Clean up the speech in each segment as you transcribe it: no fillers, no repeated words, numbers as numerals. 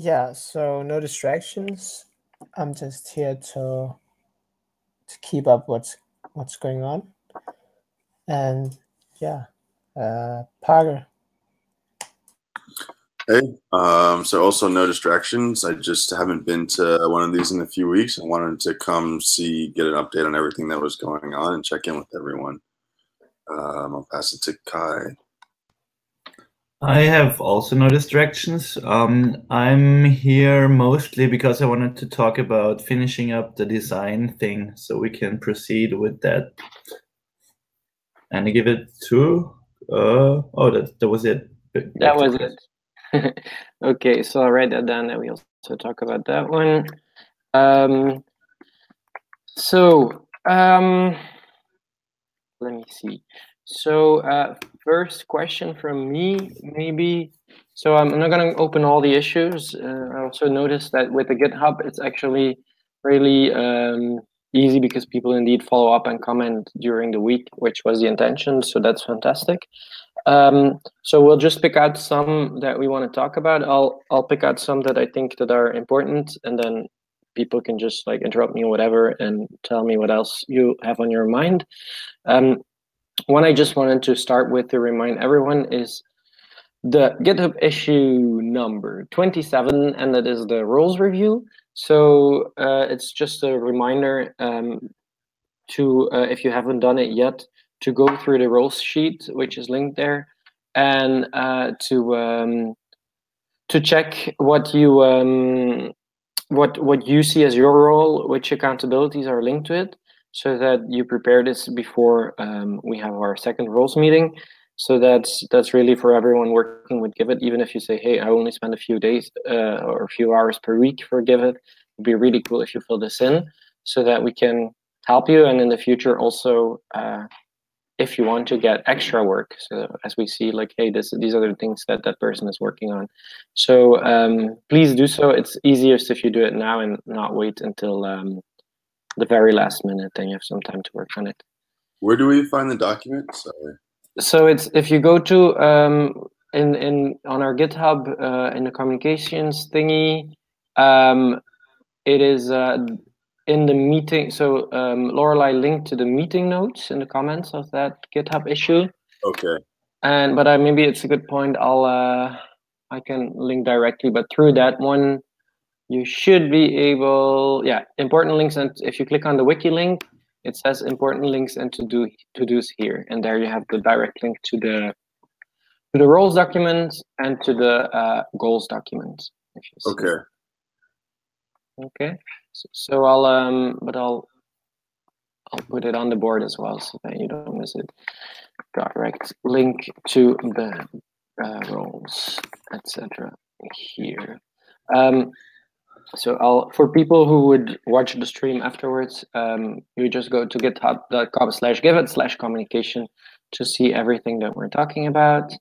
Yeah, so no distractions. I'm just here to keep up what's going on. And yeah, Parker. Hey, so also no distractions. I just haven't been to one of these in a few weeks. I wanted to come see, get an update on everything that was going on and check in with everyone. I'll pass it to Kai. I have also no distractions. I'm here mostly because I wanted to talk about finishing up the design thing so we can proceed with that. And I give it to, that was it. That was it. Okay, so I'll write that down and we also talk about that one. Let me see. So first question from me, maybe. So I'm not going to open all the issues. I also noticed that with the GitHub, it's actually really easy because people indeed follow up and comment during the week, which was the intention. So that's fantastic. So we'll just pick out some that we want to talk about. I'll pick out some that I think that are important, and then people can just like interrupt me or whatever and tell me what else you have on your mind. One I just wanted to start with to remind everyone is the GitHub issue number 27, and that is the roles review. So it's just a reminder to, if you haven't done it yet, to go through the roles sheet, which is linked there, and to check what you what you see as your role, which accountabilities are linked to it, so that you prepare this before we have our second roles meeting. So that's really for everyone working with Giveth. Even if you say, hey, I only spend a few days or a few hours per week for Giveth, it'd be really cool if you fill this in so that we can help you. And in the future also, if you want to get extra work, so as we see, like, hey, these are the things that that person is working on. So please do so. It's easiest if you do it now and not wait until the very last minute, then you have some time to work on it. Where do we find the document? Sorry. So it's, if you go to on our GitHub in the communications thingy, it is in the meeting. So Lorelei linked to the meeting notes in the comments of that GitHub issue. Okay. But maybe it's a good point. I can link directly, but through that one, you should be able, yeah, important links. And if you click on the wiki link, it says important links and to-dos here, and there you have the direct link to the roles document and to the goals document. If you see. Okay. Okay. So I'll put it on the board as well so that you don't miss it. Direct link to the roles, etc. here. So for people who would watch the stream afterwards, you just go to github.com/giveth/communication to see everything that we're talking about.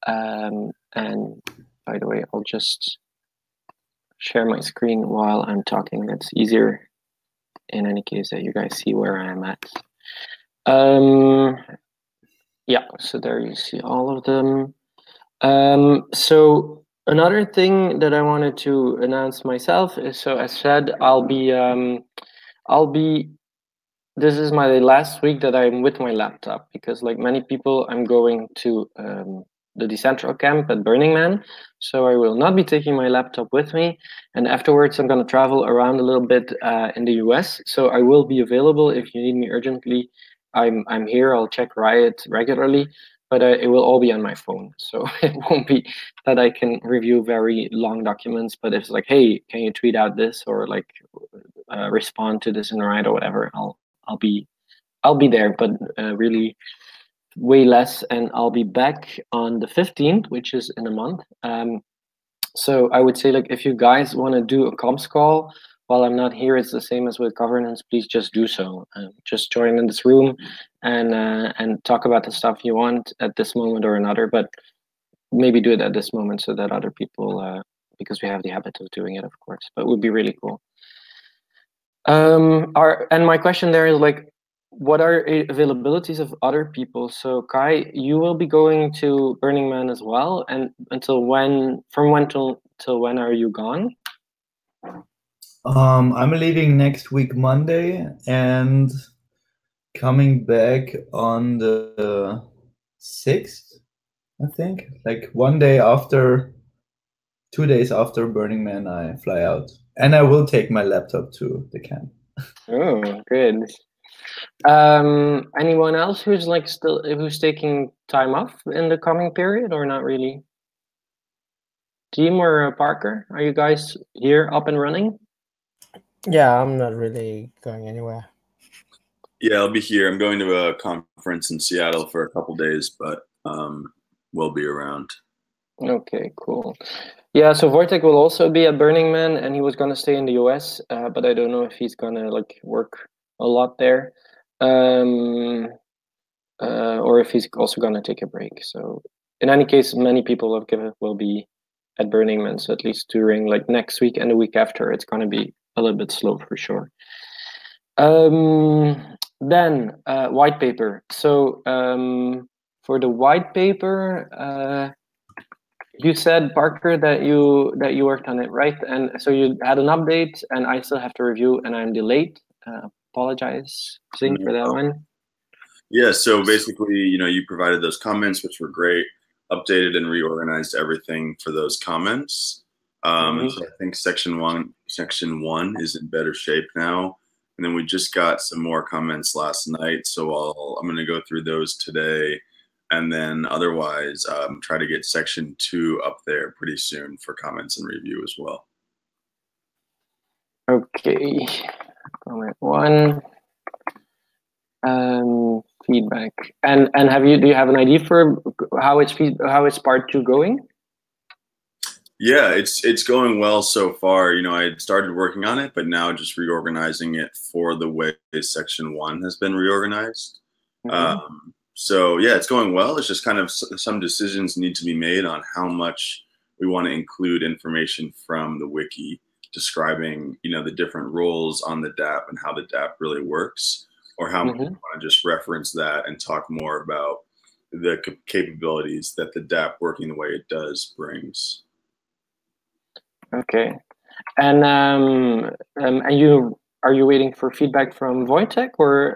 And by the way, I'll just share my screen while I'm talking. It's easier in any case that you guys see where I'm at. Yeah, so there you see all of them. So another thing that I wanted to announce myself is, so as said, this is my last week that I'm with my laptop, because like many people, I'm going to the Decentral camp at Burning Man. So I will not be taking my laptop with me. And afterwards, I'm going to travel around a little bit in the US. So I will be available if you need me urgently. I'm here. I'll check Riot regularly, but it will all be on my phone. So it won't be that I can review very long documents. But if it's like, hey, can you tweet out this, or like respond to this in Riot or whatever, I'll be there, but really way less. And I'll be back on the 15th, which is in a month. So I would say, like, if you guys want to do a comms call while I'm not here, it's the same as with governance. Please just do so. Just join in this room and talk about the stuff you want at this moment or another. But maybe do it at this moment so that other people, because we have the habit of doing it, of course. But it would be really cool. And my question there is, like, what are availabilities of other people? So Kai, you will be going to Burning Man as well, and until when? From when till till when are you gone? I'm leaving next week Monday and coming back on the 6th, I think. Like 1 day after, 2 days after Burning Man, I fly out. And I will take my laptop to the camp. Oh, good. Anyone else who's like who's taking time off in the coming period, or not really? Team or Parker, are you guys here up and running? Yeah, I'm not really going anywhere. Yeah, I'll be here. I'm going to a conference in Seattle for a couple days, but we'll be around. Okay, cool. Yeah, so Wojtek will also be at Burning Man, and he was gonna stay in the US, but I don't know if he's gonna like work a lot there, or if he's also gonna take a break. So in any case, many people will be at Burning Man. So at least during like next week and the week after, it's gonna be a little bit slow for sure. Then white paper. So for the white paper, you said, Parker, that you worked on it, right? And so you had an update, and I still have to review, and I'm delayed. Apologize, Zink, for that one. Yeah. So basically, you provided those comments, which were great. Updated and reorganized everything for those comments. And so I think section one is in better shape now. And then we just got some more comments last night, so I'm going to go through those today, and then otherwise try to get section 2 up there pretty soon for comments and review as well. Okay, comment 1. Feedback, and do you have an idea for how it's part 2 going? Yeah, it's going well so far. I had started working on it, but now just reorganizing it for the way section 1 has been reorganized. So yeah, it's going well. It's just kind of some decisions need to be made on how much we want to include information from the wiki describing, the different roles on the DApp and how the DApp really works, or how much we want to just reference that and talk more about the capabilities that the DApp working the way it does brings. Okay, and are you waiting for feedback from Wojtek, or?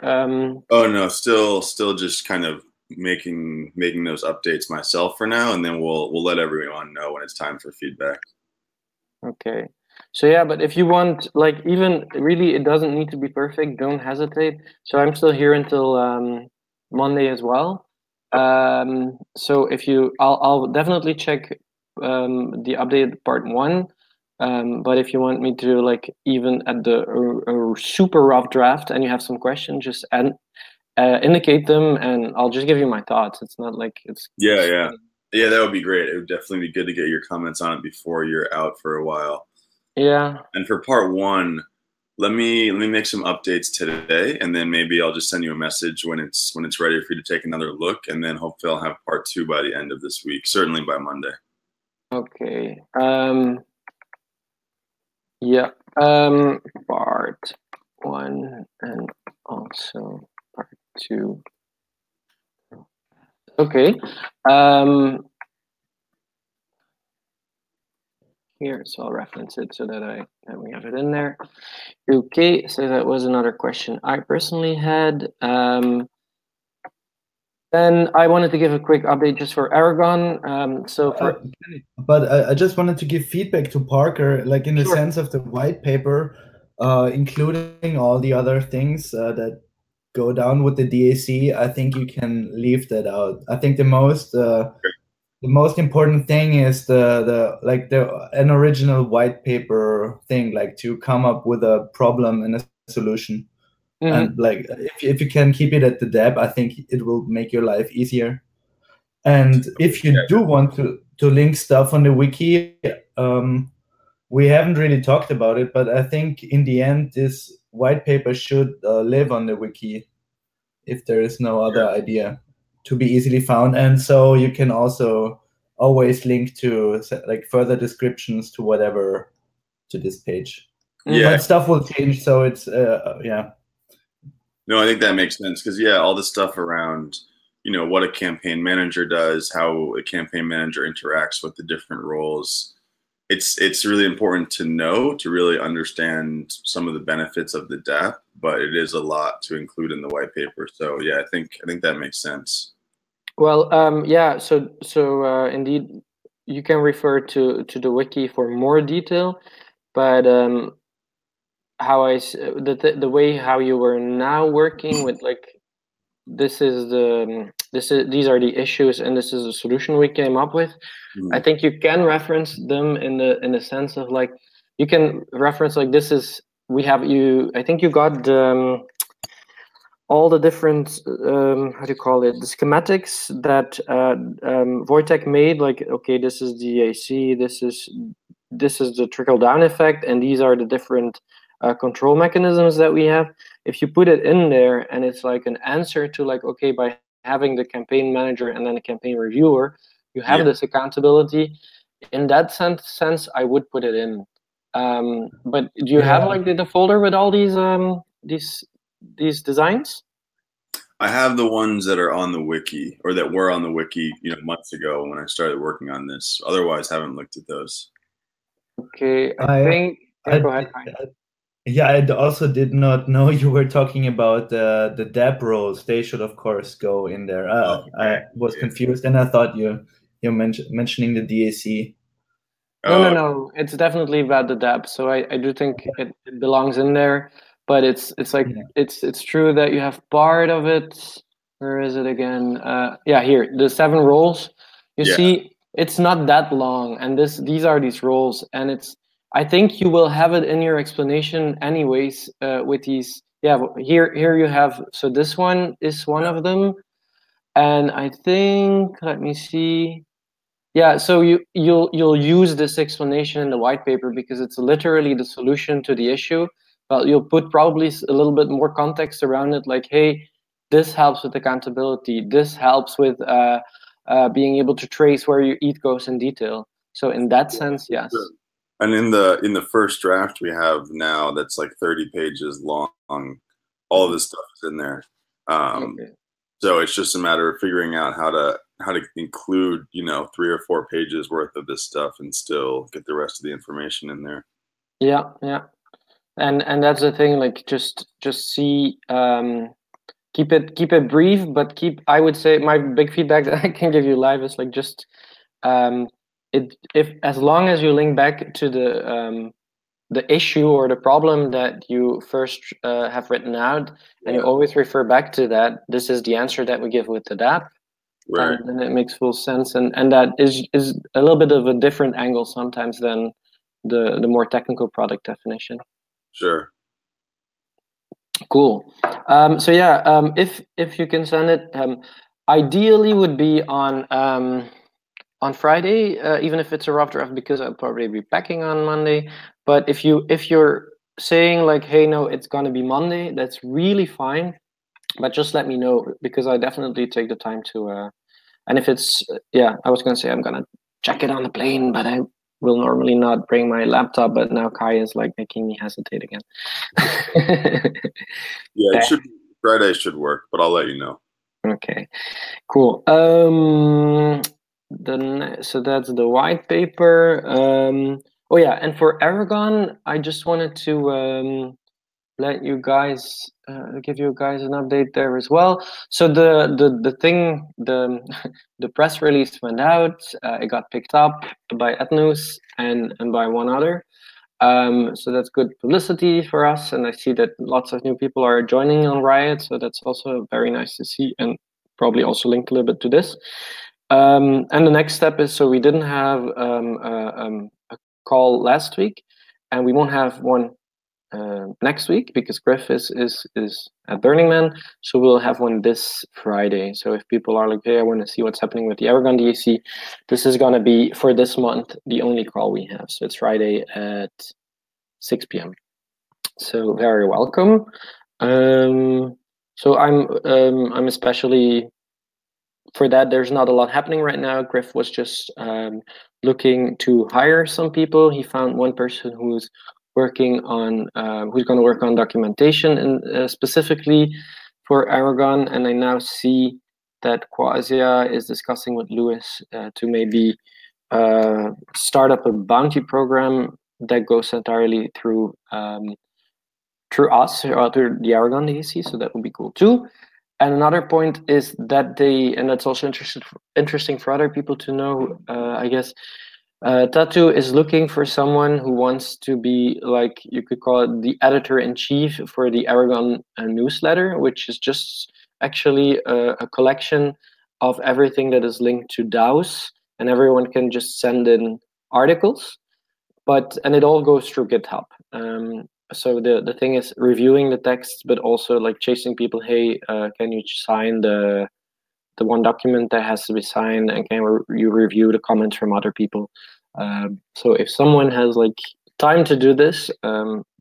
Oh no, still just kind of making those updates myself for now, and then we'll let everyone know when it's time for feedback. Okay, so yeah, but if you want, like, even really, it doesn't need to be perfect. Don't hesitate. So I'm still here until Monday as well. So if I'll definitely check the updated part 1. But if you want me to, like, even at the super rough draft and you have some questions, just indicate them, and I'll just give you my thoughts. It's not like it's yeah, that would be great. It would definitely be good to get your comments on it before you're out for a while. Yeah. And for part 1, let me make some updates today, and then maybe I'll just send you a message when it's ready for you to take another look, and then hopefully I'll have part 2 by the end of this week, certainly by Monday. Okay. Yeah. Part 1 and also part 2. Okay. Here, so I'll reference it so that we have it in there. Okay, so that was another question I personally had. Then I wanted to give a quick update just for Aragon. But I just wanted to give feedback to Parker, like in the sense of the white paper, including all the other things that go down with the DAC. I think you can leave that out. I think the most important thing is an original white paper thing, like to come up with a problem and a solution. And like if you can keep it at the DApp, I think it will make your life easier. And if you do want to link stuff on the wiki, we haven't really talked about it, but I think in the end this white paper should live on the wiki if there is no other idea, to be easily found. And so you can also always link to like further descriptions to whatever to this page. But stuff will change, so it's No, I think that makes sense because all the stuff around, what a campaign manager does, how a campaign manager interacts with the different roles, it's really important to know to really understand some of the benefits of the DApp, but it is a lot to include in the white paper. So yeah, I think that makes sense. Well, yeah. So indeed, you can refer to the wiki for more detail, but how the way how you were now working with like these are the issues and this is the solution we came up with. I think you can reference them in the sense of like you can reference like this is I think you got all the different how do you call it, the schematics that Wojtek made, like okay, this is the AC, this is the trickle down effect, and these are the different control mechanisms that we have. If you put it in there and it's like an answer to like, okay, by having the campaign manager and then the campaign reviewer, you have this accountability. In that sense, I would put it in. But do you have like the folder with all these designs? I have the ones that are on the wiki, or that were on the wiki, months ago when I started working on this. Otherwise, I haven't looked at those. Okay, I think. Yeah, go ahead. Yeah, I also did not know you were talking about the DApp roles. They should, of course, go in there. I was confused, and I thought you're mentioning the DAC. No. It's definitely about the DApp. So I do think it belongs in there. But it's like it's true that you have part of it. Where is it again? Yeah, here, the 7 roles. You see, it's not that long, and these are these roles, and it's. I think you will have it in your explanation anyways with these. Yeah, here you have. So this one is one of them, and I think let me see. Yeah, so you'll use this explanation in the white paper because it's literally the solution to the issue. But you'll put probably a little bit more context around it, like, hey, this helps with accountability. This helps with being able to trace where your ETH goes in detail. So in that sense, yes. And in the first draft we have now, that's like 30 pages long. All of this stuff is in there. So it's just a matter of figuring out how to include 3 or 4 pages worth of this stuff and still get the rest of the information in there. Yeah. And that's the thing, like just see keep it brief, but I would say my big feedback that I can give you live is like just if as long as you link back to the issue or the problem that you first have written out, and you always refer back to that, this is the answer that we give with the DApp, right? And then it makes full sense, and that is a little bit of a different angle sometimes than the more technical product definition. Sure. Cool. So yeah, if you can send it, ideally would be on Friday, even if it's a rough draft, because I'll probably be packing on Monday. But if you're saying like, hey, no, it's gonna be Monday, that's really fine. But just let me know, because I definitely take the time to. And if it's I was gonna say I'm gonna check it on the plane, but I will normally not bring my laptop. But now Kai is like making me hesitate again. Yeah, it should. Friday should work, but I'll let you know. Okay, cool. So that's the white paper. Oh yeah, and for Aragon, I just wanted to let you guys give you guys an update there as well. So the thing, the press release went out. It got picked up by Ethnos and by one other. So that's good publicity for us, and I see that lots of new people are joining on Riot. So that's also very nice to see, and probably also linked a little bit to this. And the next step is, so we didn't have a call last week, and we won't have one next week because Griff is at Burning Man, so we'll have one this Friday. So if people are like, hey, I want to see what's happening with the Aragon DAC, this is going to be for this month the only call we have. So it's Friday at 6 p.m. So very welcome. So I'm especially for that. There's not a lot happening right now. Griff was just looking to hire some people. He found one person who's working on who's going to work on documentation and specifically for Aragon, and I now see that Quasia is discussing with Lewis to maybe start up a bounty program that goes entirely through us or through the Aragon DAC, so that would be cool too. And another point is that and that's also interesting for other people to know, I guess. Tatu is looking for someone who wants to be, like, you could call it the editor-in-chief for the Aragon newsletter, which is just actually a collection of everything that is linked to DAOs, and everyone can just send in articles, and it all goes through GitHub. So the thing is reviewing the texts, but also like chasing people, hey, can you sign the one document that has to be signed, and can you review the comments from other people? So if someone has like time to do this,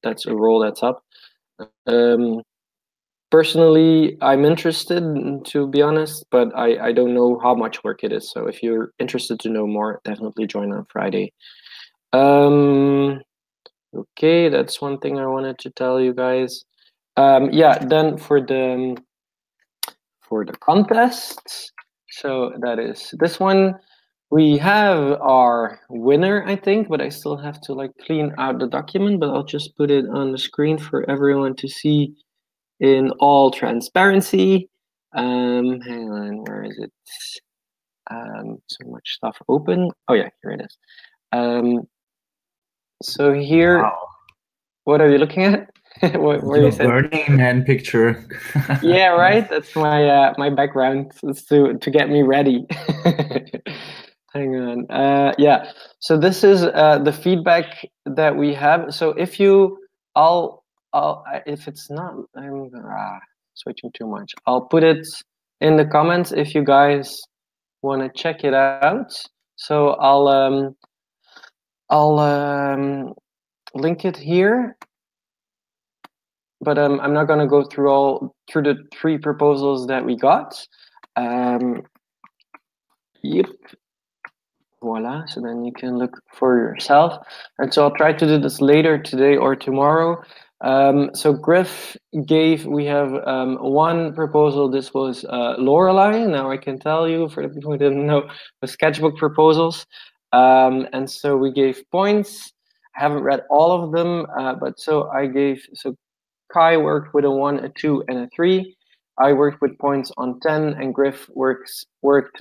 that's a role that's up. Personally, I'm interested, to be honest, but I don't know how much work it is. So if you're interested to know more, definitely join on Friday. Okay, that's one thing I wanted to tell you guys. Yeah, then for the contests, so that is this one. We have our winner, I think, but I still have to like clean out the document, but I'll just put it on the screen for everyone to see in all transparency. Hang on, where is it? So much stuff open. Oh yeah, here it is. So here, wow. What are you looking at? what are you saying? Burning Man picture. Yeah, right. That's my my background. It's to get me ready. Hang on. Yeah. So this is the feedback that we have. So if you, if it's not, I'm switching too much. I'll put it in the comments if you guys want to check it out. So I'll link it here. But I'm not going to go through the 3 proposals that we got. Yep. Voila. So then you can look for yourself. And so I'll try to do this later today or tomorrow. So Griff we have one proposal. This was Lorelei. Now I can tell you, for the people who didn't know, the sketchbook proposals. And so we gave points. I haven't read all of them, but so I gave, so Kai worked with a 1, a 2, and a 3. I worked with points on 10, and Griff worked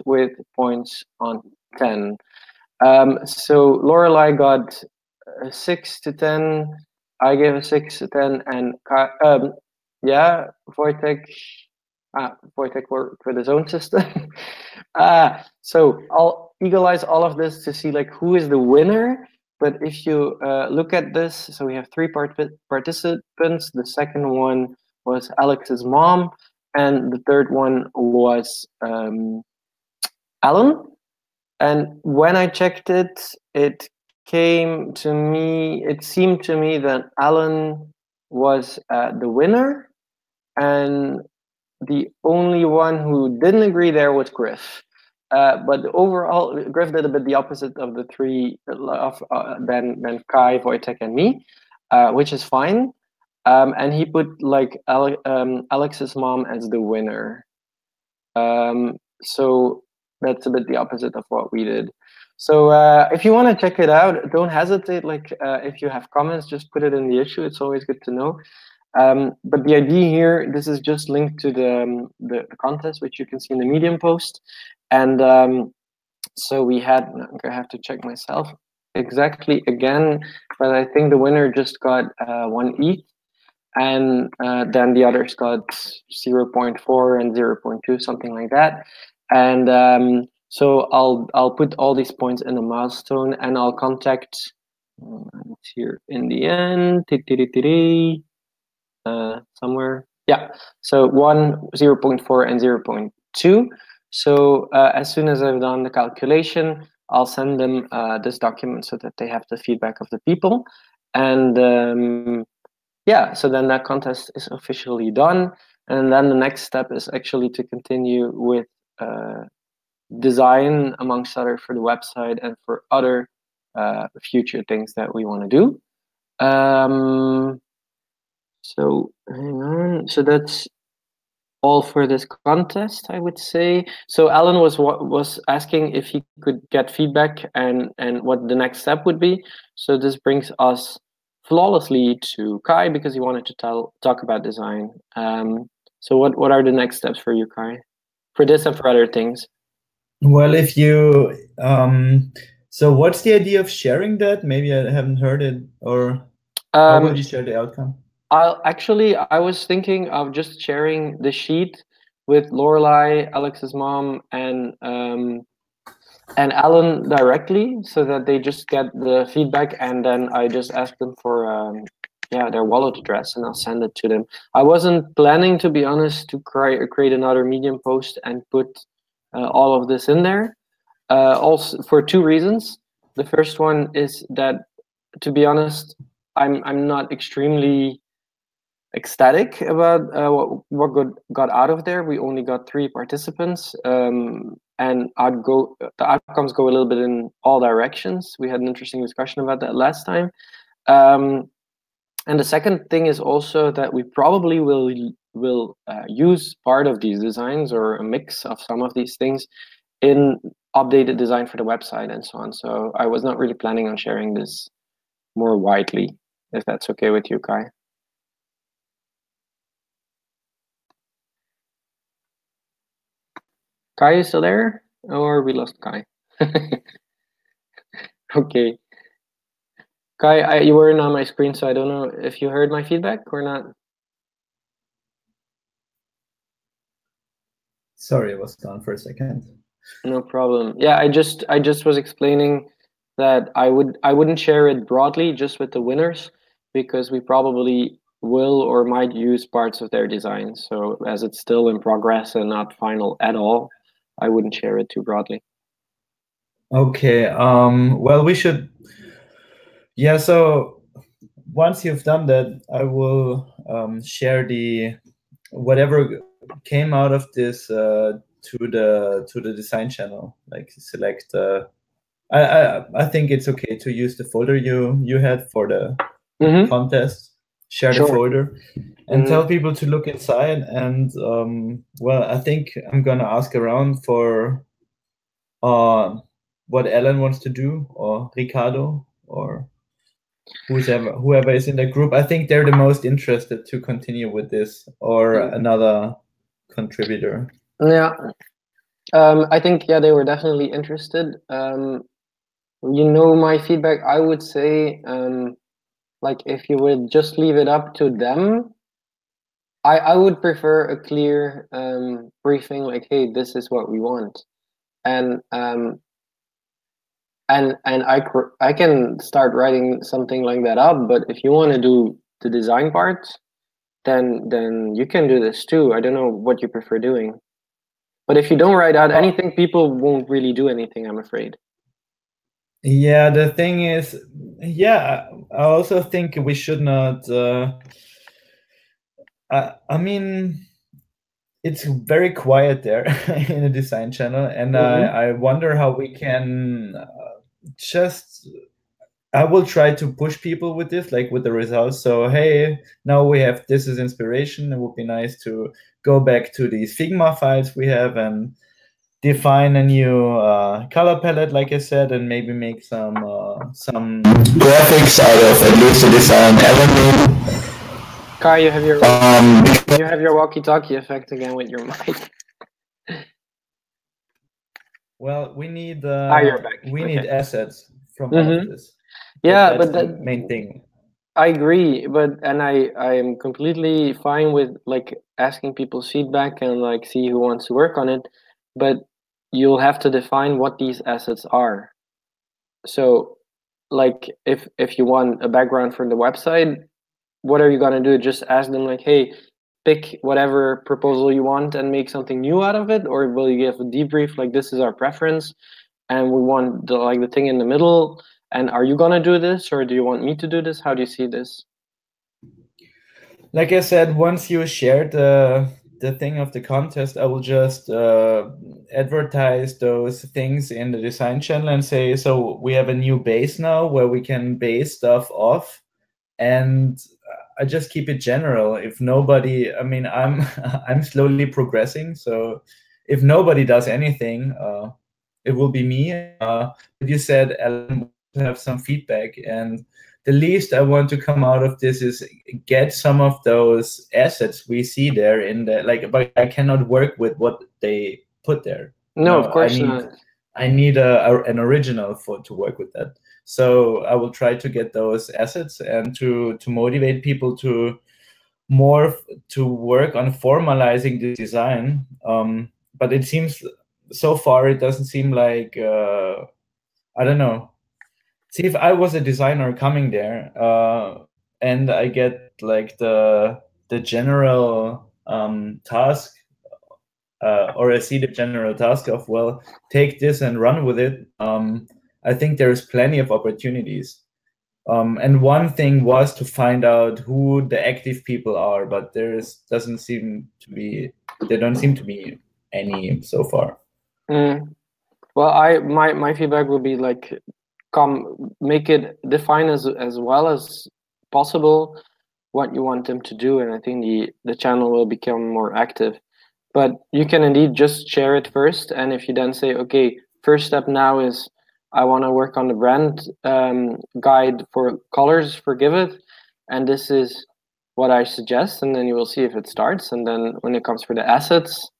with points on 10. So Lorelei got a 6 to 10. I gave a 6 to 10, and yeah, Wojtek worked with his own system. So I'll eagle-eyes all of this to see like who is the winner. But if you look at this, so we have 3 participants. The second one was Alex's mom, and the third one was Alan. And when I checked it, it seemed to me that Alan was the winner, and the only one who didn't agree there was Griff. But overall, Griff did a bit the opposite of the 3 than Kai, Wojtek, and me, which is fine. And he put like Alex's mom as the winner. So that's a bit the opposite of what we did. So if you want to check it out, don't hesitate. Like if you have comments, just put it in the issue. It's always good to know. But the idea here, this is just linked to the contest, which you can see in the Medium post. And so we had, I have to check myself exactly again, but I think the winner just got 1 ETH, and then the others got 0.4 and 0.2, something like that. And so I'll put all these points in a milestone, and I'll contact, it's here in the end, somewhere. Yeah, so 1, 0.4, and 0.2. So as soon as I've done the calculation, I'll send them this document so that they have the feedback of the people. And yeah, so then that contest is officially done. And then the next step is actually to continue with design, amongst other, for the website and for other future things that we want to do. So hang on. So that's all for this contest, I would say. So Alan was asking if he could get feedback and what the next step would be. So this brings us flawlessly to Kai, because he wanted to talk about design. So what are the next steps for you, Kai, for this and for other things? Well, if you so what's the idea of sharing that? Maybe I haven't heard it. Or how will you share the outcome? I was thinking of just sharing the sheet with Lorelei, Alex's mom, and Alan directly, so that they just get the feedback, and then I just ask them for their wallet address, and I'll send it to them. I wasn't planning, to be honest, to create another Medium post and put all of this in there. Also for two reasons. The first one is that, to be honest, I'm not extremely ecstatic about what got out of there. We only got 3 participants, and the outcomes go a little bit in all directions. We had an interesting discussion about that last time. And the second thing is also that we probably will use part of these designs, or a mix of some of these things, in updated design for the website and so on. So I was not really planning on sharing this more widely, if that's okay with you, Kai. Kai is still there, or we lost Kai? Okay. Kai, you weren't on my screen, so I don't know if you heard my feedback or not. Sorry, I was gone for a second. No problem. Yeah, I just was explaining that I wouldn't share it broadly just with the winners, because we probably will or might use parts of their design. So as it's still in progress and not final at all, I wouldn't share it too broadly. Okay. Well, we should. Yeah. So once you've done that, I will share the whatever came out of this to the design channel. Like select. I think it's okay to use the folder you had for the contest. Share the folder and tell people to look inside. And well, I think I'm gonna ask around for what Alan wants to do, or Ricardo, or whoever is in the group. I think they're the most interested to continue with this, or another contributor. Yeah, I think they were definitely interested. My feedback, I would say, like, if you would just leave it up to them, I would prefer a clear briefing, like, hey, this is what we want, and I can start writing something like that up. But if you want to do the design part, then you can do this too. I don't know what you prefer doing, but if you don't write out anything, people won't really do anything, I'm afraid. Yeah, the thing is, I also think we should not. I mean, it's very quiet there in the design channel, and I wonder how we can just. I will try to push people with this, like with the results. So hey, now we have this as inspiration. It would be nice to go back to these Figma files we have and define a new color palette, like I said, and maybe make some graphics out of at least a design element. Kai, you have your walkie-talkie effect again with your mic. Well, we need need assets from all of this. Yeah, but that's the main thing. I agree, and I am completely fine with like asking people's feedback and like see who wants to work on it, but you'll have to define what these assets are. So, like, if you want a background for the website, what are you gonna do? Just ask them like, hey, pick whatever proposal you want and make something new out of it, or will you give a debrief like, this is our preference, and we want the thing in the middle? And are you gonna do this, or do you want me to do this? How do you see this? Like I said, once you share the thing of the contest, I will just advertise those things in the design channel and say, so we have a new base now where we can base stuff off. And I just keep it general. If nobody, I mean, I'm I'm slowly progressing. So if nobody does anything, it will be me. But you said Alan to have some feedback, and the least I want to come out of this is get some of those assets we see there in the but I cannot work with what they put there. No, of course not. I need an original to work with that. So I will try to get those assets and to motivate people to work on formalizing the design. But it seems so far it doesn't seem like I don't know. See, if I was a designer coming there and I get like the general task, or I see the general task of, well, take this and run with it, I think there's plenty of opportunities. And one thing was to find out who the active people are, but there don't seem to be any so far. Well, my feedback would be like, make it define as well as possible what you want them to do, and I think the channel will become more active. But you can indeed just share it first, and if you then say, okay, first step now is I want to work on the brand guide for colors for Giveth, and this is what I suggest, and then you will see if it starts. And then when it comes for the assets,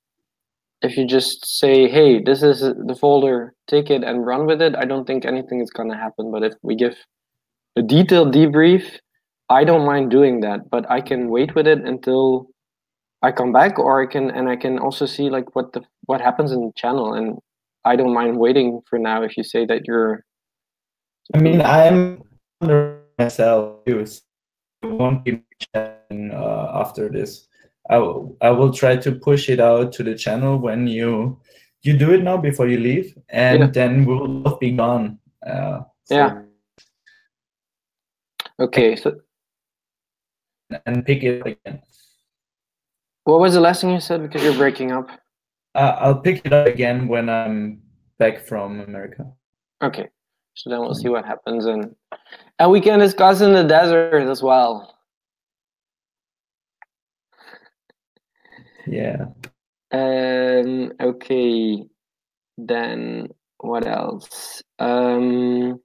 if you just say, hey, this is the folder, take it and run with it, I don't think anything is going to happen. But if we give a detailed debrief, I don't mind doing that, but I can wait with it until I come back, or I can also see like what happens in the channel, and I don't mind waiting for now if you say that you're. I mean, I'm under myself too. So I won't be chatting after this. I will try to push it out to the channel when you do it now before you leave, and then we'll both be gone. Yeah. Okay. So. And pick it again. What was the last thing you said? Because you're breaking up. I'll pick it up again when I'm back from America. Okay. So then we'll see what happens, and we can discuss in the desert as well. Yeah. Okay. Then what else? Another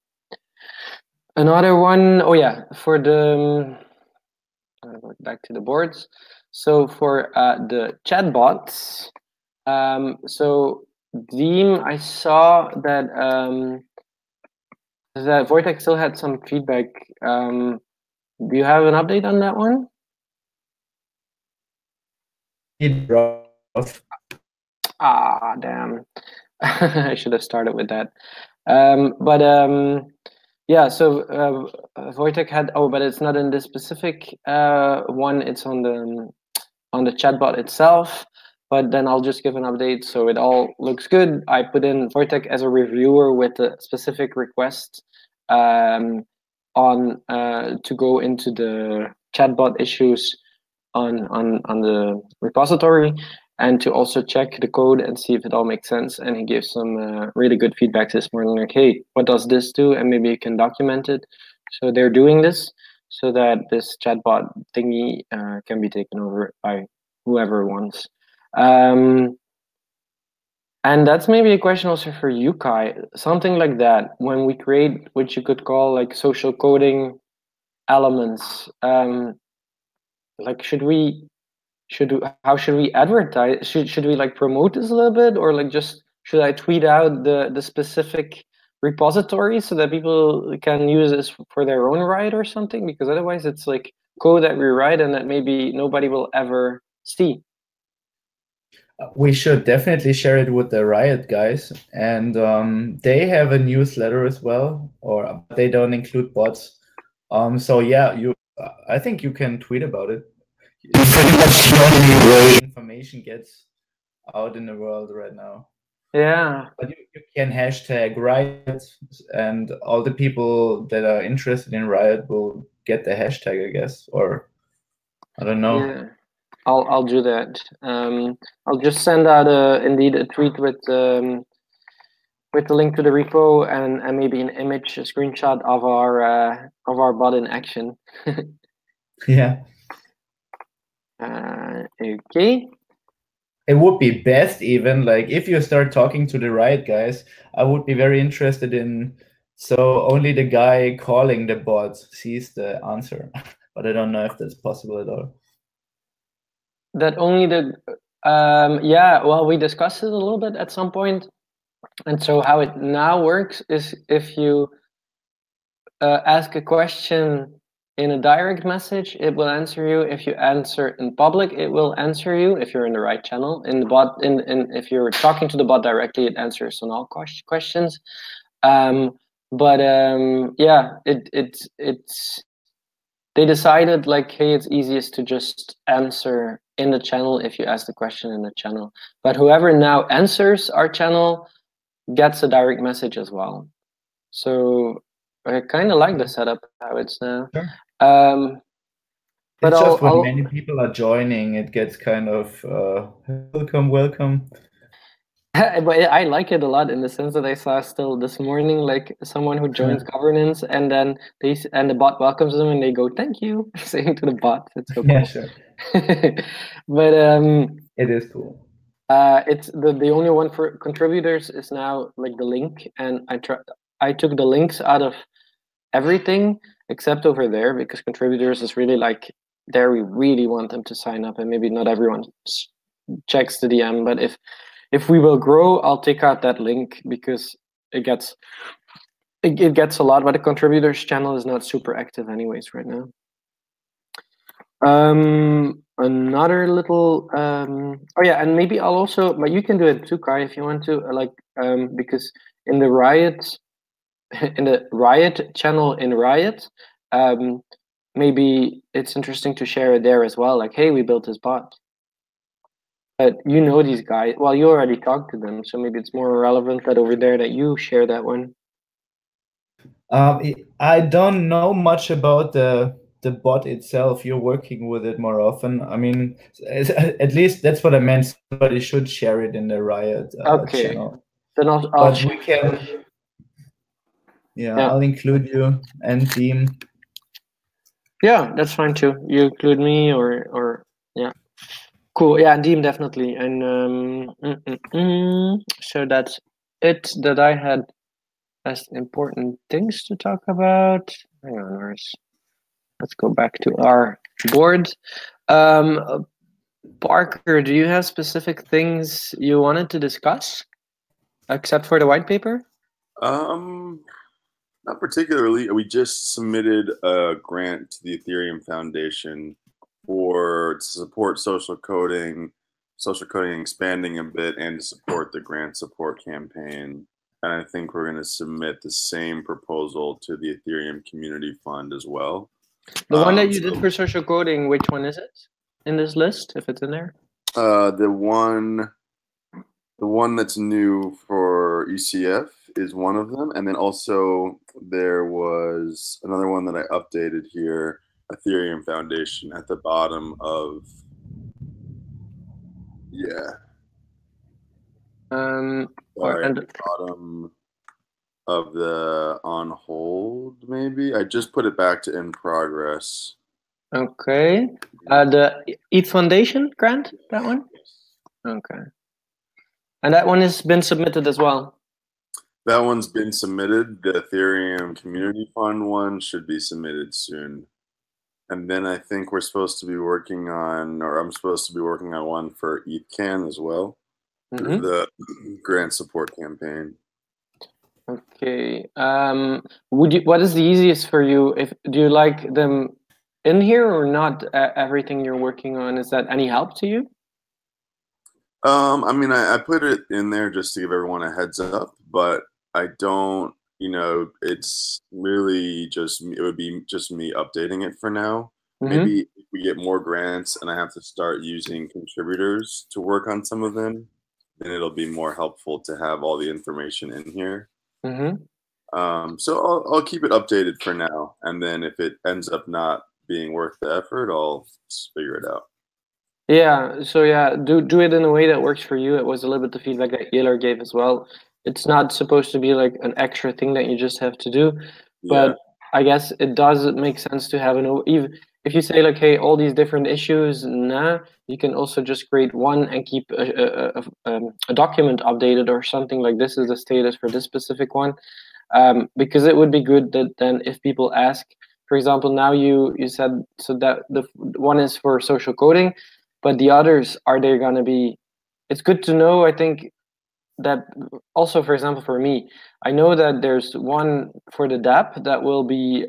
one. Oh yeah, for the. I'll go back to the boards. So for the chatbots, so Deem, I saw that that Wojtek still had some feedback. Do you have an update on that one? Ah, damn. I should have started with that. Yeah, so Wojtek had, but it's not in this specific one, it's on the chatbot itself. But then I'll just give an update, so it all looks good. I put in Wojtek as a reviewer with a specific request to go into the chatbot issues on the repository, and to also check the code and see if it all makes sense. And he gave some really good feedback this morning, like, hey, what does this do? And maybe you can document it. So they're doing this so that this chatbot thingy can be taken over by whoever wants. And that's maybe a question also for you, Kai. Something like that, when we create what you could call like social coding elements, like how should we advertise? Should we like promote this a little bit, or like just should I tweet out the specific repository so that people can use this for their own Riot or something? Because otherwise it's like code that we write and that maybe nobody will ever see. We should definitely share it with the Riot guys, and they have a newsletter as well, or they don't include bots. So yeah, I think you can tweet about it. It's pretty much the only way information gets out in the world right now. Yeah. But you can hashtag Riot, and all the people that are interested in Riot will get the hashtag, I guess, or I don't know. Yeah. I'll do that. I'll just send out indeed a tweet with the link to the repo and maybe an image, a screenshot of our bot in action. Yeah. Okay. It would be best even, like, if you start talking to the Riot guys, I would be very interested in, so only the guy calling the bot sees the answer. But I don't know if that's possible at all. That only the, yeah, well, we discussed it a little bit at some point. And so how it now works is if you ask a question in a direct message, it will answer you. If you answer in public, it will answer you if you're in the right channel. In the bot, if you're talking to the bot directly, it answers on all questions. Yeah, it's they decided like, hey, it's easiest to just answer in the channel if you ask the question in the channel. But whoever now answers our channel gets a direct message as well. So I kind of like the setup how it's now. Sure. But it's just when many people are joining, it gets kind of welcome. But I like it a lot in the sense that I saw still this morning, like someone who joins governance, and then the bot welcomes them, and they go thank you, saying to the bot. It's so cool. Yeah, sure. But it is cool. It's the only one for contributors is now like the link, and I took the links out of everything except over there, because contributors is really like there we really want them to sign up, and maybe not everyone checks the DM, but if we will grow, I'll take out that link because it gets a lot, but the contributors channel is not super active anyways right now. Another little oh yeah, and maybe I'll also, but you can do it too, Kai, if you want to, like because in the Riot channel in Riot, maybe it's interesting to share it there as well, like, hey, we built this bot. But you know these guys, well, you already talked to them, so maybe it's more relevant that over there that you share that one. I don't know much about the bot itself. You're working with it more often. I mean, at least that's what I meant. Somebody should share it in the Riot channel. Then I'll we can. Yeah, I'll include you and team. Yeah, that's fine too. You include me or yeah. Cool. Yeah, Deem definitely. And so that's it that I had as important things to talk about. Hang on, let's go back to our board. Parker, do you have specific things you wanted to discuss, except for the white paper? Not particularly. We just submitted a grant to the Ethereum Foundation to support social coding expanding a bit, and to support the grant support campaign. And I think we're going to submit the same proposal to the Ethereum Community Fund as well. The one that you did for social coding, which one is it in this list, if it's in there? The one that's new for ECF is one of them. And then also there was another one that I updated here, Ethereum Foundation, at the bottom of, at the bottom of the on hold, maybe. I just put it back to in progress. Okay. The ETH Foundation grant, that one? Okay. And that one has been submitted as well? That one's been submitted. The Ethereum Community Fund one should be submitted soon. And then I think we're supposed to be working on, or I'm supposed to be working on one for ETHCAN as well, through the grant support campaign. Okay. What is the easiest for you? Do you like them in here or not? Everything you're working on, is that any help to you? I mean, I put it in there just to give everyone a heads up, but I don't, it's really it would be just me updating it for now. Maybe if we get more grants and I have to start using contributors to work on some of them, then it'll be more helpful to have all the information in here. So I'll keep it updated for now, and then if it ends up not being worth the effort, I'll just figure it out. Yeah, so yeah, do it in a way that works for you. It was a little bit the feedback that Yiller gave as well. It's not supposed to be like an extra thing that you just have to do, but I guess it does make sense to have if you say like, hey, all these different issues, nah, you can also just create one and keep a document updated or something like this is the status for this specific one. Because it would be good that then if people ask, for example, now you said so that the one is for social coding, but the others, are they going to be? It's good to know, I think, that also, for example, for me, I know that there's one for the DApp that will be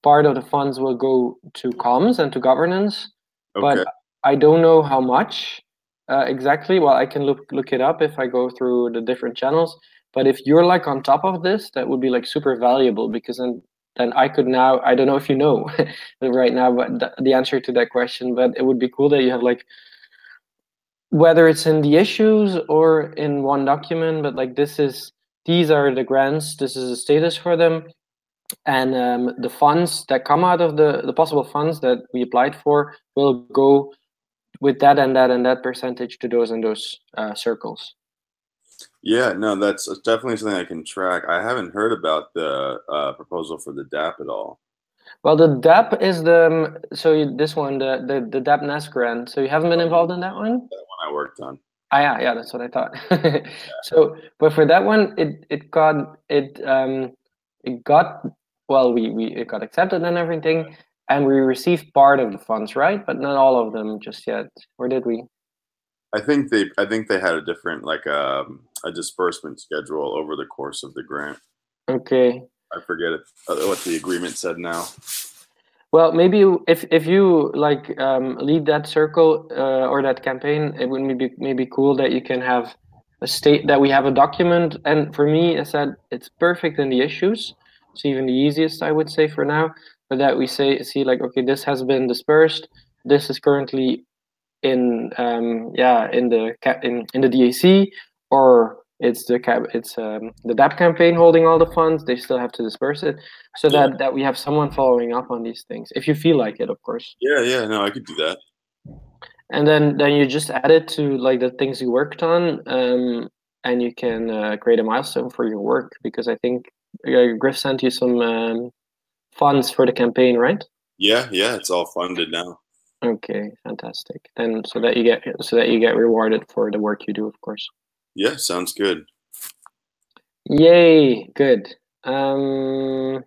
part of the funds will go to comms and to governance, but I don't know how much exactly. Well, I can look it up if I go through the different channels. But if you're like on top of this, that would be like super valuable, because then I could now, I don't know if you know right now, but the answer to that question, but it would be cool that you have like, whether it's in the issues or in one document, but like these are the grants, this is a status for them. And the funds that come out of the possible funds that we applied for will go with that and that and that percentage to those and those circles. Yeah, no, that's definitely something I can track. I haven't heard about the proposal for the DApp at all. Well, the DApp is this one, the DApp NES grant. So you haven't been involved in that one? That one I worked on. Yeah, that's what I thought. So, but for that one, it got accepted and everything, and we received part of the funds, right? But not all of them just yet. Or did we? I think they had a different, like a disbursement schedule over the course of the grant. Okay. I forget what the agreement said now. Well, maybe if you like lead that circle or that campaign, it would maybe cool that you can have that we have a document. And for me, I said it's perfect in the issues. It's even the easiest, I would say, for now. But that we see like, okay, this has been dispersed. This is currently in the DAC, or it's the DApp campaign holding all the funds. They still have to disperse it, so that we have someone following up on these things, if you feel like it, of course. Yeah, no, I could do that. And then you just add it to like the things you worked on, and you can create a milestone for your work, because I think Griff sent you some funds for the campaign, right? Yeah, it's all funded now. Okay, fantastic. Then so that you get rewarded for the work you do, of course. Yeah, sounds good. Yay, good. So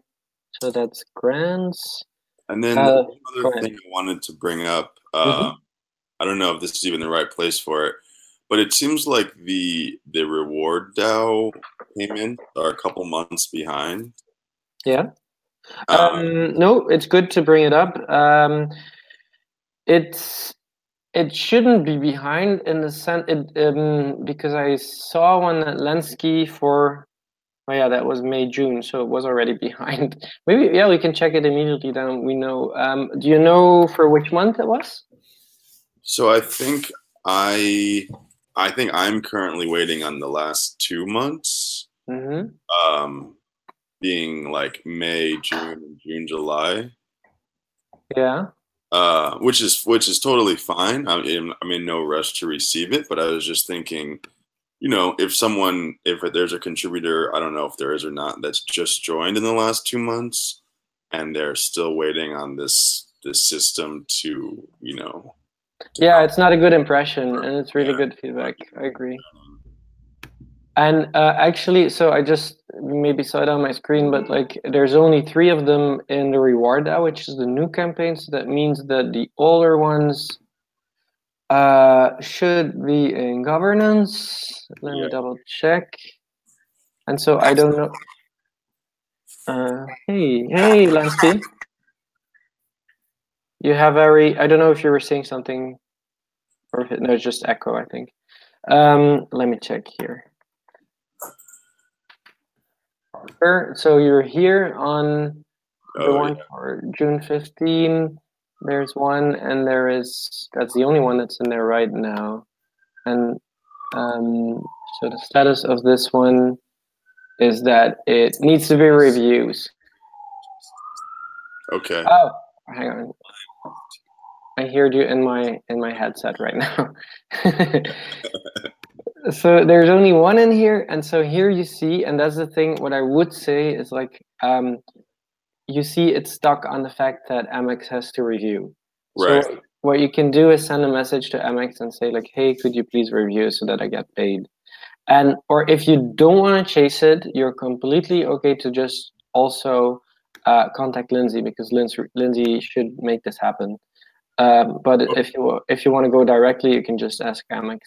that's grants. And then another thing I wanted to bring up, I don't know if this is even the right place for it, but it seems like the reward DAO payments are a couple months behind. Yeah. No, it's good to bring it up. It shouldn't be behind in the sense because I saw one at Lenski for, that was May, June, so it was already behind. Maybe we can check it immediately. Then we know. Do you know for which month it was? So I think I'm currently waiting on the last 2 months. Being like May, June, July. Yeah. Which is totally fine. I'm in no rush to receive it, but I was just thinking, if there's a contributor, I don't know if there is or not, that's just joined in the last 2 months, and they're still waiting on this system to, Yeah, it's not a good impression, and it's really good feedback. I agree. And actually, so I just maybe saw it on my screen, but like there's only 3 of them in the reward DAO, which is the new campaign. So that means that the older ones should be in governance. Let me double check. And so I don't know. Hey, Lansky. You have I don't know if you were saying something, or if it's just echo, I think. Let me check here. So you're here on the one for June 15. There's one, and that's the only one that's in there right now. And so the status of this one is that it needs to be reviewed. Okay. Oh, hang on. I hear you in my headset right now. So there's only one in here, and so here you see, and that's the thing. What I would say is like, you see it's stuck on the fact that Amex has to review. Right. So what you can do is send a message to Amex and say like, hey, could you please review so that I get paid? And or if you don't want to chase it, you're completely okay to just also contact Lindsay, because Lindsay should make this happen. But if you want to go directly, you can just ask Amex.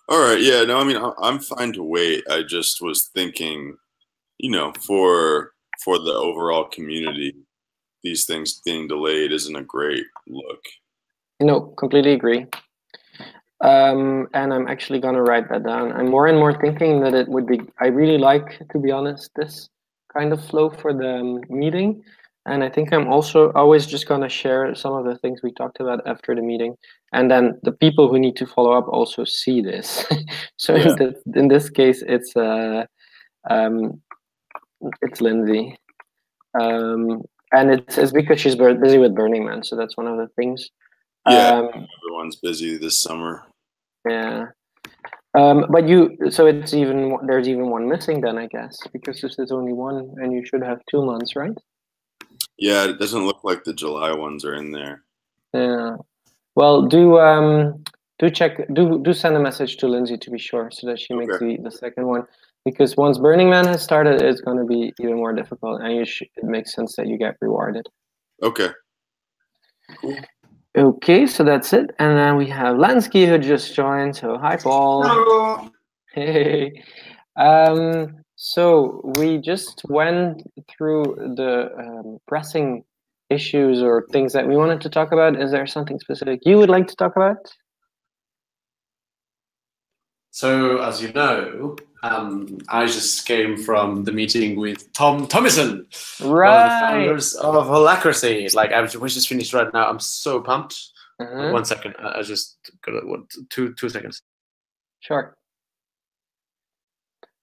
All right. Yeah. No, I mean, I'm fine to wait. I just was thinking, you know, for the overall community, these things being delayed isn't a great look. No, completely agree. And I'm actually gonna write that down. I'm more and more thinking that it would be. I really like, to be honest, this kind of flow for the meeting. And I think I'm also always just gonna share some of the things we talked about after the meeting, and then the people who need to follow up also see this. So Yeah. in this case, it's Lindsay, and it's because she's busy with Burning Man. So that's one of the things. Yeah. Everyone's busy this summer. Yeah. But so there's even one missing then, I guess, because this is only one, and you should have 2 months, right? Yeah, it doesn't look like the July ones are in there. Yeah. Well, do send a message to Lindsay to be sure, so that she makes the second one, because once Burning Man has started, it's going to be even more difficult, and it makes sense that you get rewarded. Okay. Cool. Okay, so that's it, and then we have Lansky who just joined. So hi, Paul. Hello. Hey. So we just went through the pressing issues or things that we wanted to talk about. Is there something specific you would like to talk about? So, as you know, I just came from the meeting with Tom Thomison, right, one of the founders of Holacracy. Like, we just finished right now. I'm so pumped. 1 second, I just got two seconds. Sure.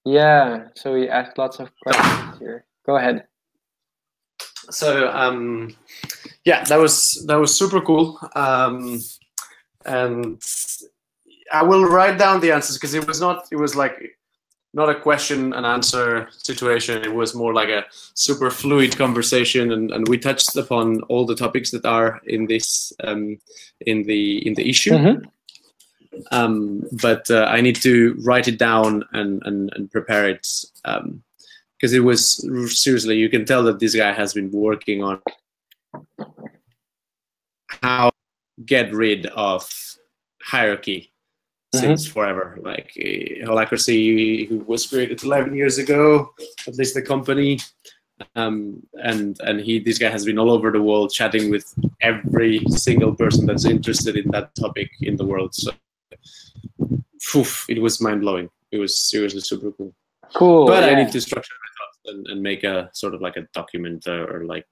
Yeah. So we asked lots of questions here. Go ahead. So, yeah, that was super cool. And I will write down the answers, because it was like not a question and answer situation. It was more like a super fluid conversation, and we touched upon all the topics that are in this in the issue. But I need to write it down and prepare it, because it was seriously, you can tell that this guy has been working on how get rid of hierarchy since forever. Like Holacracy was created 11 years ago, at least the company, and this guy has been all over the world chatting with every single person that's interested in that topic in the world. So it was mind-blowing. It was seriously super cool. But yeah. I need to structure my thoughts and make a sort of like a document or like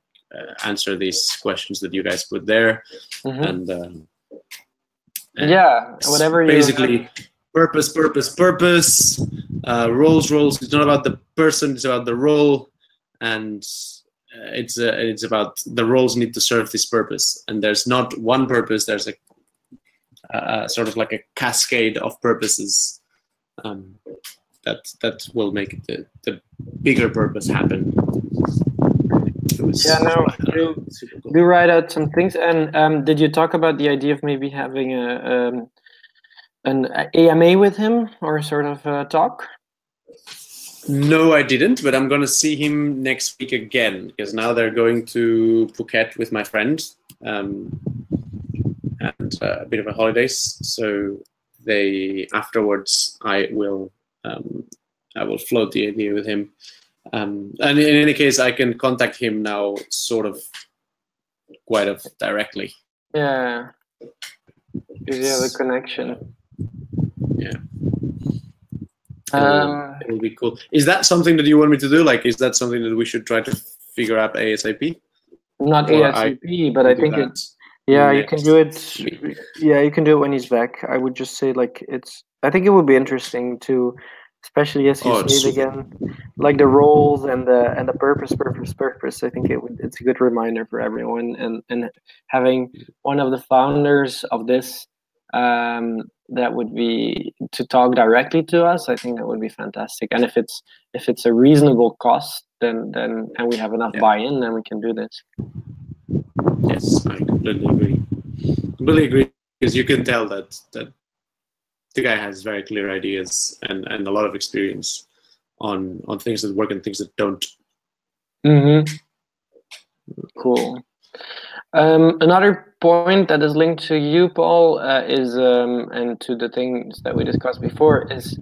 answer these questions that you guys put there. And yeah, whatever you basically purpose, roles. It's not about the person, it's about the role, and it's about the roles need to serve this purpose. And there's not one purpose, there's a sort of like a cascade of purposes that will make the bigger purpose happen. Yeah, no, do write out some things. And did you talk about the idea of maybe having an AMA with him, or sort of a talk? No, I didn't, but I'm going to see him next week again, because now they're going to Phuket with my friend, and a bit of a holidays. So afterwards I will float the idea with him. And in any case, I can contact him now, sort of, quite directly. Yeah, because you have a connection. Yeah. It will be cool. Is that something that you want me to do? Like, is that something that we should try to figure out ASAP? Not ASAP, but I think it's. Yeah, you can do it. Yeah, you can do it when he's back. I would just say, like, I think it would be interesting to. Especially as you say it again, like the roles and the purpose. I think it's a good reminder for everyone, and having one of the founders of this that would be to talk directly to us. I think that would be fantastic. And if it's a reasonable cost, then and we have enough Yeah. buy-in, then we can do this. Yes, I completely agree. Completely agree, because you can tell that the guy has very clear ideas and a lot of experience on things that work and things that don't. Mm-hmm. Cool. Another point that is linked to you, Paul, is and to the things that we discussed before, is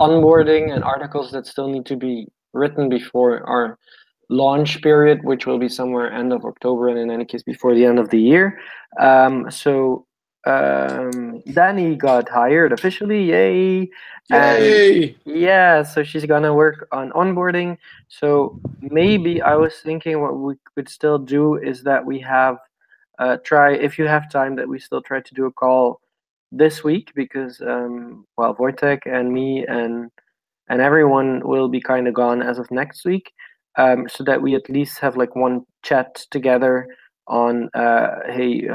onboarding and articles that still need to be written before our launch period, which will be somewhere end of October, and in any case before the end of the year. So Danny got hired officially, yay! Yay! And yeah, so she's gonna work on onboarding. So maybe I was thinking what we could still do is that we have try, if you have time, that we still try to do a call this week, because well, Wojtek and me and everyone will be kind of gone as of next week, so that we at least have like one chat together on hey,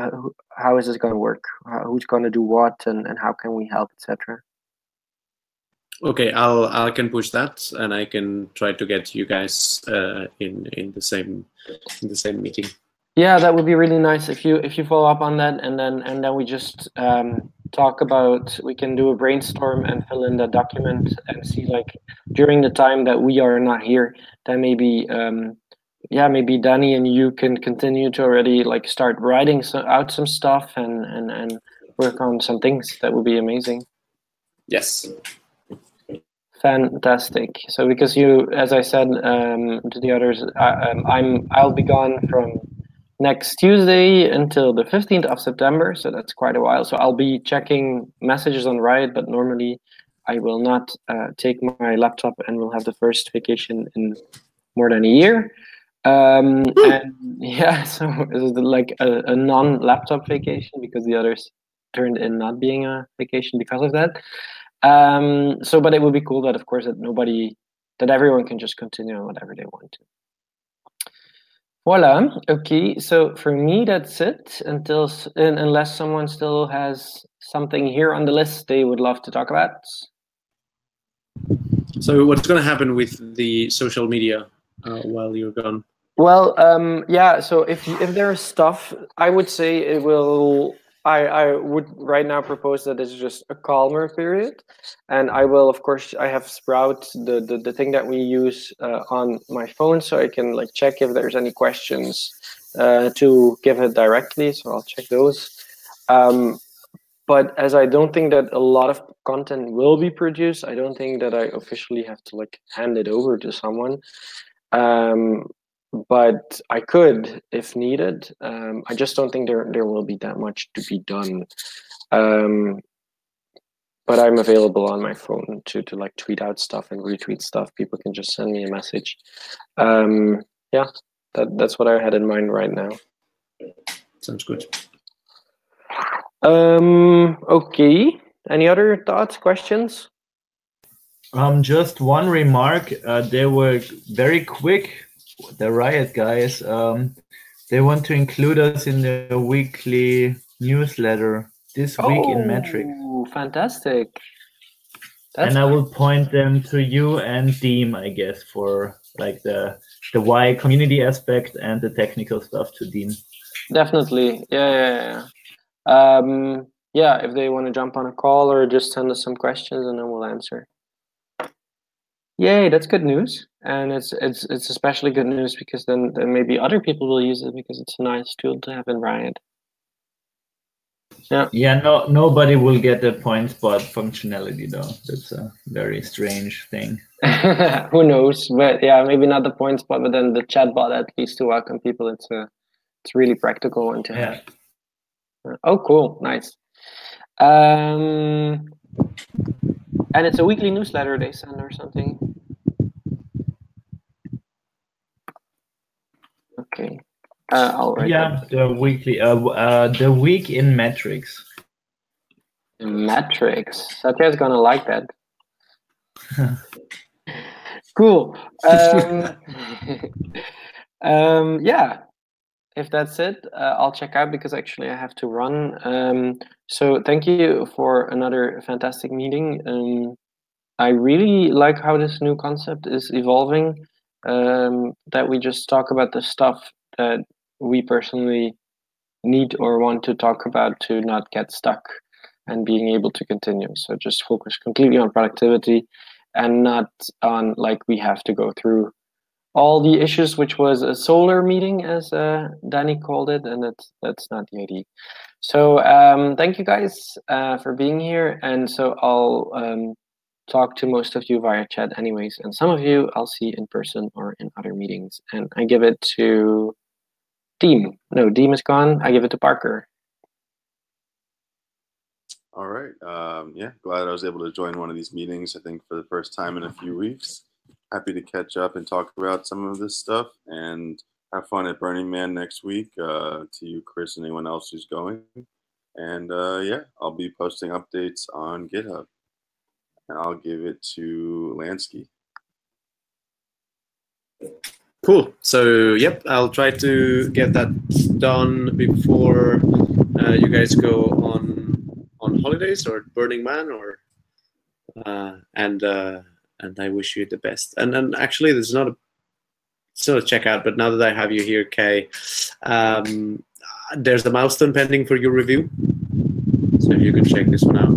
how is this going to work, who's going to do what, and how can we help, etc. Okay, I can push that, and I can try to get you guys in the same meeting. Yeah, that would be really nice if you follow up on that, and then we just talk about, we can do a brainstorm and fill in the document and see, like, during the time that we are not here, then maybe maybe Danny and you can continue to already like start writing out some stuff and work on some things. That would be amazing. Yes. Fantastic. So because you, as I said to the others, I'll be gone from next Tuesday until the 15th of September, so that's quite a while. So I'll be checking messages on Riot, but normally I will not take my laptop, and will have the first vacation in more than a year. And yeah, so this is like a non-laptop vacation, because the others turned in not being a vacation because of that. So, but it would be cool that, of course, that everyone can just continue on whatever they want to. Voila. Okay. So for me, that's it. Unless someone still has something here on the list they would love to talk about. So what's going to happen with the social media while you're gone? Well, yeah. So if there is stuff, I would say it will. I would right now propose that it's just a calmer period, and I will, of course, I have Sprout, the thing that we use on my phone, so I can like check if there's any questions to give it directly. So I'll check those. But as I don't think that a lot of content will be produced, I don't think that I officially have to like hand it over to someone. But I could if needed. I just don't think there will be that much to be done. But I'm available on my phone to like tweet out stuff and retweet stuff. People can just send me a message. Yeah, that's what I had in mind right now. Sounds good. Okay. Any other thoughts, questions? Just one remark. They were very quick. The Riot guys, they want to include us in the weekly newsletter this week in Metrics. Fantastic. And I will point them to you and Deem, I guess, for like the Y community aspect and the technical stuff to Deem. Definitely. Yeah. Yeah, if they want to jump on a call or just send us some questions, and then we'll answer. Yay, that's good news, and it's especially good news because then maybe other people will use it, because it's a nice tool to have in Riot. Yeah. Yeah. Nobody will get the point spot functionality though. That's a very strange thing. Who knows? But yeah, maybe not the point spot, but then the chat bot at least to welcome people. It's really practical and to have. Oh, cool, nice. And it's a weekly newsletter they send or something. Okay. I'll write that. The weekly, the week in Metrics. Metrics. Satya's gonna like that. Cool. Yeah. If that's it, I'll check out, because actually I have to run. So thank you for another fantastic meeting. I really like how this new concept is evolving. that we just talk about the stuff that we personally need or want to talk about to not get stuck and being able to continue. So just focus completely on productivity and not on like we have to go through all the issues, which was a solar meeting, as Danny called it, and that's not the idea. So thank you guys for being here, and so I'll talk to most of you via chat anyways, and some of you I'll see in person or in other meetings. And I give it to Deem. No, Deem is gone. I give it to Parker. All right. Yeah, glad I was able to join one of these meetings, I think for the first time in a few weeks. Happy to catch up and talk about some of this stuff, and have fun at Burning Man next week. To you, Chris, and anyone else who's going. And yeah, I'll be posting updates on GitHub. And I'll give it to Lansky. Cool. So, yep, I'll try to get that done before you guys go on holidays or Burning Man, or and I wish you the best. And actually, there's not a checkout, but now that I have you here, Kay, there's a milestone pending for your review. So if you could check this one out.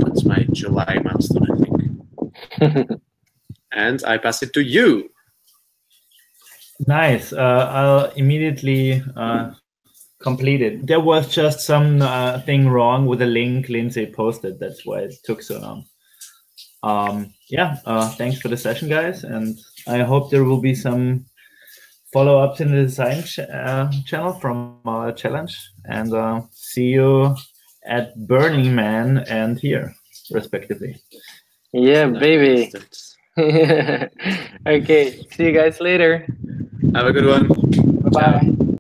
That's my July milestone, I think. And I pass it to you. Nice. I'll immediately complete it. There was just some thing wrong with the link Lindsay posted. That's why it took so long. Yeah, thanks for the session, guys. And I hope there will be some follow-ups in the design channel from our challenge. And see you at Burning Man and here, respectively. Yeah, baby. Okay, see you guys later. Have a good one. Bye-bye.